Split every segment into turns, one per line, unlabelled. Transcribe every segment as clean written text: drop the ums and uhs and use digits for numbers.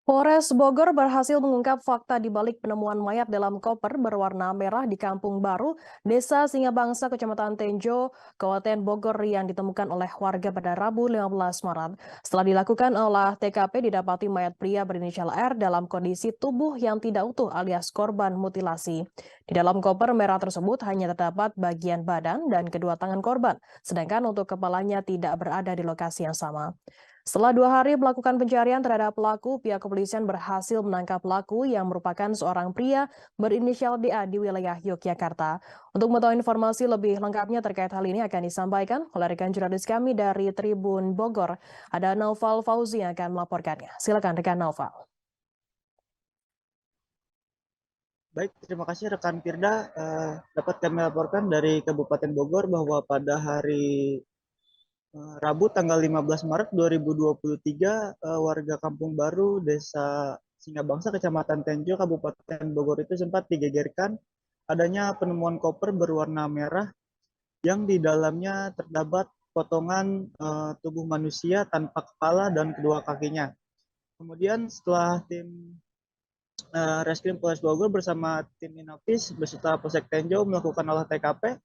Polres Bogor berhasil mengungkap fakta di balik penemuan mayat dalam koper berwarna merah di Kampung Baru, Desa Singabangsa, Kecamatan Tenjo, Kabupaten Bogor yang ditemukan oleh warga pada Rabu 15 Maret. Setelah dilakukan olah TKP, didapati mayat pria berinisial R dalam kondisi tubuh yang tidak utuh alias korban mutilasi. Di dalam koper merah tersebut hanya terdapat bagian badan dan kedua tangan korban, sedangkan untuk kepalanya tidak berada di lokasi yang sama. Setelah 2 hari melakukan pencarian terhadap pelaku, pihak kepolisian berhasil menangkap pelaku yang merupakan seorang pria berinisial DA di wilayah Yogyakarta. Untuk mengetahui informasi lebih lengkapnya terkait hal ini akan disampaikan oleh rekan jurnalis kami dari Tribun Bogor. Ada Naufal Fauzi yang akan melaporkannya. Silakan rekan Naufal.
Baik, terima kasih rekan Firda. Dapat kami laporkan dari Kabupaten Bogor bahwa pada hari Rabu tanggal 15 Maret 2023, warga Kampung Baru, Desa Singabangsa, Kecamatan Tenjo, Kabupaten Bogor itu sempat digegerkan adanya penemuan koper berwarna merah yang di dalamnya terdapat potongan tubuh manusia tanpa kepala dan kedua kakinya. Kemudian setelah tim Reskrim Polres Bogor bersama tim Inafis beserta Polsek Tenjo melakukan olah TKP,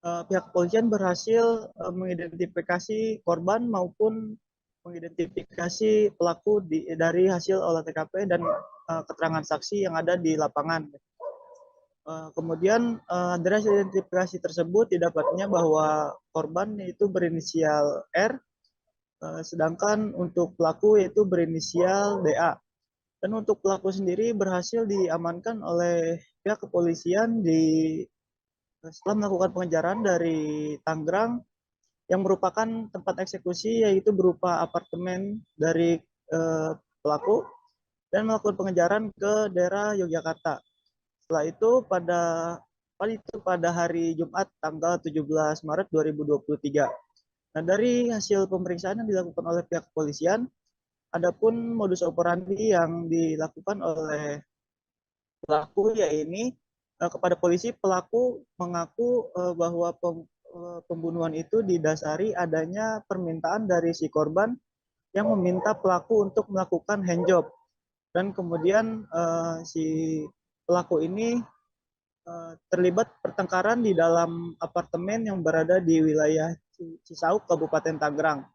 pihak kepolisian berhasil mengidentifikasi korban maupun mengidentifikasi pelaku dari hasil olah TKP dan keterangan saksi yang ada di lapangan. Kemudian dari hasil identifikasi tersebut didapatnya bahwa korban itu berinisial R, sedangkan untuk pelaku yaitu berinisial DA. Dan untuk pelaku sendiri berhasil diamankan oleh pihak kepolisian setelah melakukan pengejaran dari Tangerang yang merupakan tempat eksekusi, yaitu berupa apartemen dari pelaku, dan melakukan pengejaran ke daerah Yogyakarta. Setelah itu pada hari Jumat tanggal 17 Maret 2023. Nah, dari hasil pemeriksaan yang dilakukan oleh pihak kepolisian, adapun modus operandi yang dilakukan oleh pelaku yaitu kepada polisi, pelaku mengaku bahwa pembunuhan itu didasari adanya permintaan dari si korban yang meminta pelaku untuk melakukan handjob, dan kemudian si pelaku ini terlibat pertengkaran di dalam apartemen yang berada di wilayah Cisauk, Kabupaten Tangerang.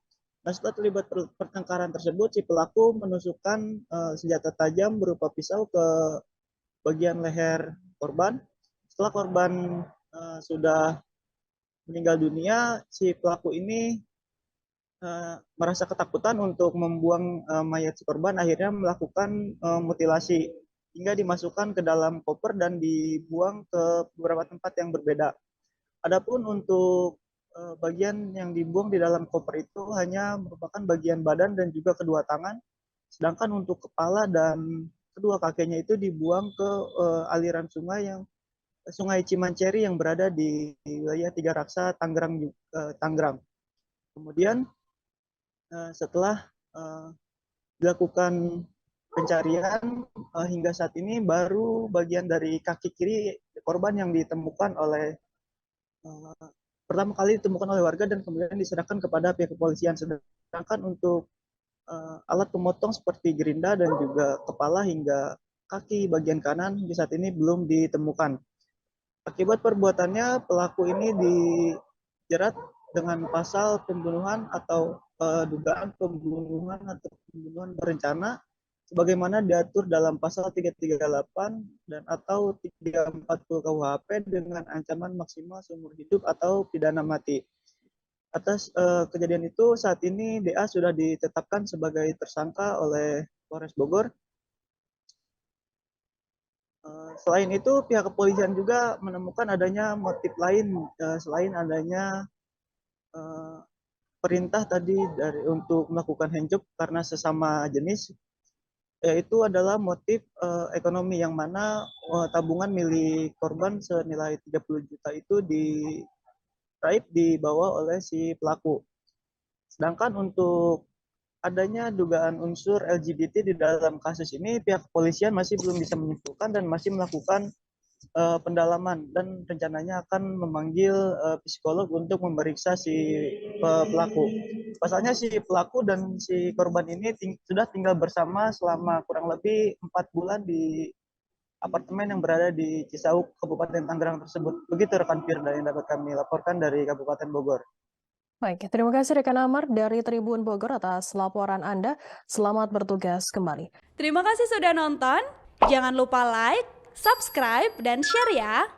Nah, setelah terlibat pertengkaran tersebut, si pelaku menusukkan senjata tajam berupa pisau ke bagian leher korban. Setelah korban sudah meninggal dunia, si pelaku ini merasa ketakutan untuk membuang mayat si korban, akhirnya melakukan mutilasi hingga dimasukkan ke dalam koper dan dibuang ke beberapa tempat yang berbeda. Adapun untuk bagian yang dibuang di dalam koper itu hanya merupakan bagian badan dan juga kedua tangan, sedangkan untuk kepala dan kedua kakinya itu dibuang ke aliran Sungai Cimanceri yang berada di wilayah Tiga Raksa, Tangerang. Kemudian setelah dilakukan pencarian hingga saat ini baru bagian dari kaki kiri korban yang ditemukan oleh pertama kali ditemukan oleh warga dan kemudian diserahkan kepada pihak kepolisian. Sedangkan untuk alat pemotong seperti gerinda dan juga kepala hingga kaki bagian kanan hingga saat ini belum ditemukan. Akibat perbuatannya, pelaku ini dijerat dengan pasal pembunuhan atau dugaan pembunuhan atau pembunuhan berencana sebagaimana diatur dalam pasal 338 dan atau 340 KUHP dengan ancaman maksimal seumur hidup atau pidana mati. Atas kejadian itu, saat ini DA sudah ditetapkan sebagai tersangka oleh Polres Bogor. Selain itu, pihak kepolisian juga menemukan adanya motif lain selain adanya perintah tadi untuk melakukan handjob karena sesama jenis, yaitu adalah motif ekonomi, yang mana tabungan milik korban senilai 30 juta itu dibawa oleh si pelaku. Sedangkan untuk adanya dugaan unsur LGBT di dalam kasus ini, pihak kepolisian masih belum bisa menyimpulkan dan masih melakukan pendalaman dan rencananya akan memanggil psikolog untuk memeriksa si pelaku. Pasalnya si pelaku dan si korban ini sudah tinggal bersama selama kurang lebih 4 bulan di apartemen yang berada di Cisauk, Kabupaten Tangerang tersebut. Begitu rekan Firda yang dapat kami laporkan dari Kabupaten Bogor.
Baik, terima kasih rekan Amar dari Tribun Bogor atas laporan Anda. Selamat bertugas kembali.
Terima kasih sudah nonton. Jangan lupa like, subscribe, dan share ya.